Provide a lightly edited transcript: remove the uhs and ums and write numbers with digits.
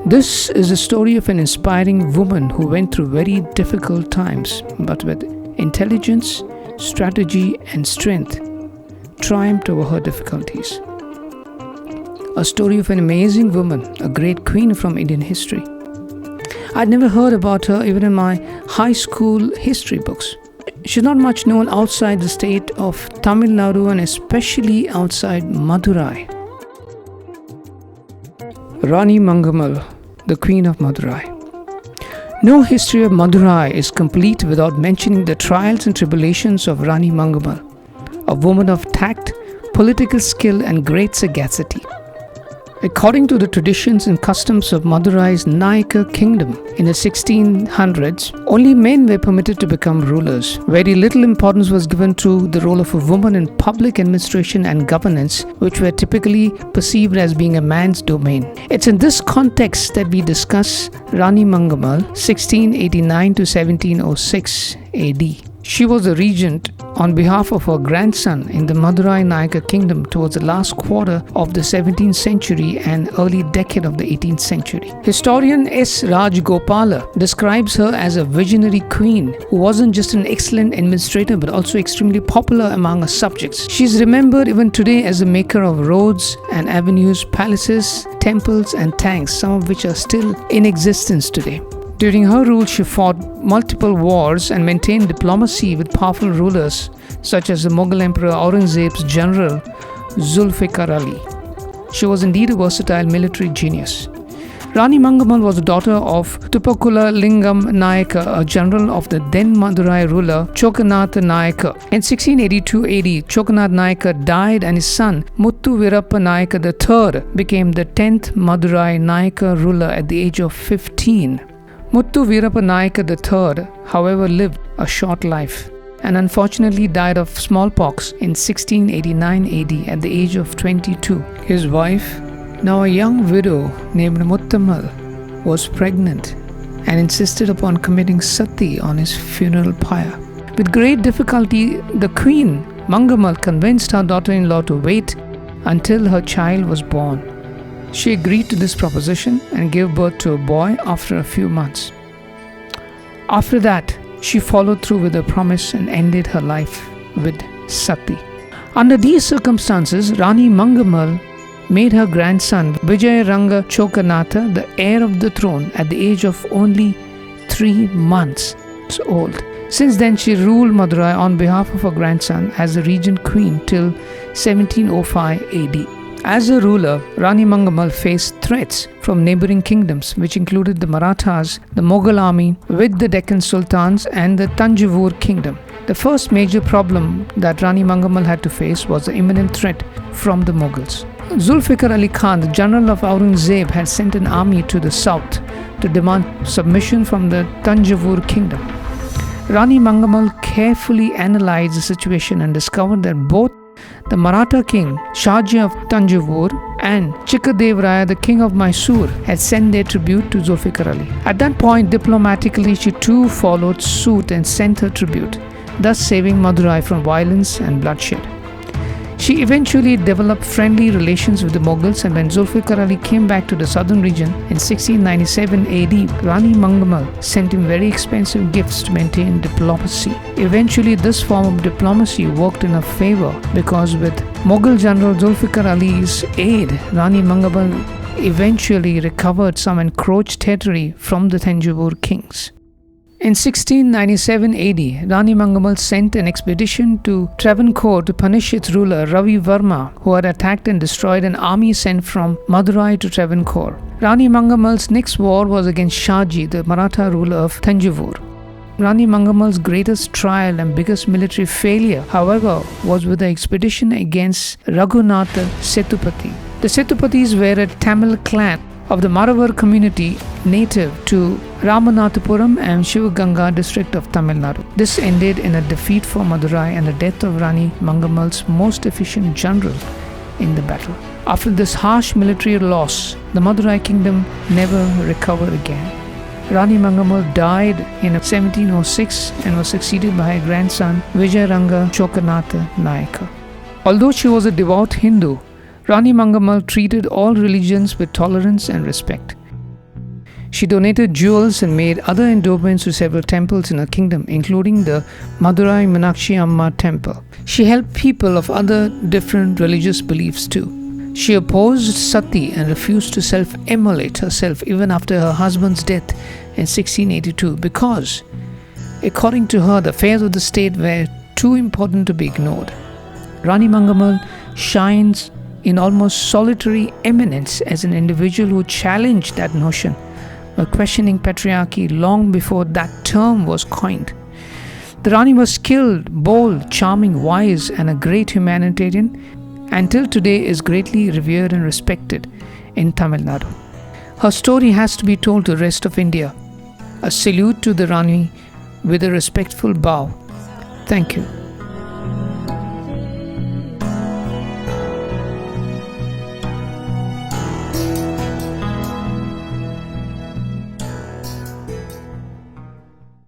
This is the story of an inspiring woman who went through very difficult times, but with intelligence, strategy, and strength, triumphed over her difficulties. A story of an amazing woman, a great queen from Indian history. I'd never heard about her even in my high school history books. She's not much known outside the state of Tamil Nadu and especially outside Madurai. Rani Magammal, the Queen of Madurai. No history of Madurai is complete without mentioning the trials and tribulations of Rani Magammal, a woman of tact, political skill and great sagacity. According to the traditions and customs of Madurai's Nayaka kingdom in the 1600s, only men were permitted to become rulers. Very little importance was given to the role of a woman in public administration and governance, which were typically perceived as being a man's domain. It's in this context that we discuss Rani Magammal, 1689 to 1706 AD. She was the regent on behalf of her grandson in the Madurai Nayaka kingdom towards the last quarter of the 17th century and early decade of the 18th century. Historian S. Rajgopala describes her as a visionary queen who wasn't just an excellent administrator but also extremely popular among her subjects. She is remembered even today as the maker of roads and avenues, palaces, temples and tanks, some of which are still in existence today. During her rule, she fought multiple wars and maintained diplomacy with powerful rulers such as the Mughal Emperor Aurangzeb's general Zulfikar Ali. She was indeed a versatile military genius. Rani Magammal was the daughter of Tupakula Lingam Nayaka, a general of the then Madurai ruler Chokanatha Nayaka. In 1682 AD, Chokanatha Nayaka died and his son Muttu Virappa Nayaka III became the 10th Madurai Nayaka ruler at the age of 15. Muttu Virappa Nayaka III, however, lived a short life and unfortunately died of smallpox in 1689 AD at the age of 22. His wife, now a young widow named Muttammal, was pregnant and insisted upon committing sati on his funeral pyre. With great difficulty, the queen, Magammal, convinced her daughter-in-law to wait until her child was born. She agreed to this proposition and gave birth to a boy after a few months. After that, she followed through with her promise and ended her life with sati. Under these circumstances, Rani Magammal made her grandson Vijayaranga Chokanatha the heir of the throne at the age of only 3 months old. Since then, she ruled Madurai on behalf of her grandson as the regent queen till 1705 AD. As a ruler, Rani Magammal faced threats from neighboring kingdoms, which included the Marathas, the Mughal army, with the Deccan Sultans, and the Tanjavur kingdom. The first major problem that Rani Magammal had to face was the imminent threat from the Mughals. Zulfikar Ali Khan, the general of Aurangzeb, had sent an army to the south to demand submission from the Tanjavur kingdom. Rani Magammal carefully analyzed the situation and discovered that both the Maratha king Shaji of Tanjavur and Chikkadevraya, the king of Mysore, had sent their tribute to Zulfikar Ali. At that point, diplomatically, she too followed suit and sent her tribute, thus saving Madurai from violence and bloodshed. She eventually developed friendly relations with the Mughals, and when Zulfikar Ali came back to the southern region in 1697 AD, Rani Magammal sent him very expensive gifts to maintain diplomacy. Eventually, this form of diplomacy worked in her favor because with Mughal General Zulfikar Ali's aid, Rani Magammal eventually recovered some encroached territory from the Tanjavur kings. In 1697 AD, Rani Magammal sent an expedition to Travancore to punish its ruler Ravi Varma, who had attacked and destroyed an army sent from Madurai to Travancore. Rani Magammal's next war was against Shaji, the Maratha ruler of Tanjavur. Rani Magammal's greatest trial and biggest military failure, however, was with the expedition against Raghunatha Setupati. The Setupatis were a Tamil clan of the Maravar community native to Ramanathapuram and Shivaganga district of Tamil Nadu. This ended in a defeat for Madurai and the death of Rani Magammal's most efficient general in the battle. After this harsh military loss, the Madurai kingdom never recovered again. Rani Magammal died in 1706 and was succeeded by her grandson Vijayaranga Chokanatha Nayaka. Although she was a devout Hindu, Rani Magammal treated all religions with tolerance and respect. She donated jewels and made other endowments to several temples in her kingdom, including the Madurai Meenakshi Amma temple. She helped people of other different religious beliefs too. She opposed sati and refused to self-immolate herself even after her husband's death in 1682 because, according to her, the affairs of the state were too important to be ignored. Rani Magammal shines in almost solitary eminence as an individual who challenged that notion by questioning patriarchy long before that term was coined. The Rani was skilled, bold, charming, wise, and a great humanitarian, and till today is greatly revered and respected in Tamil Nadu. Her story has to be told to the rest of India. A salute to the Rani with a respectful bow. Thank you.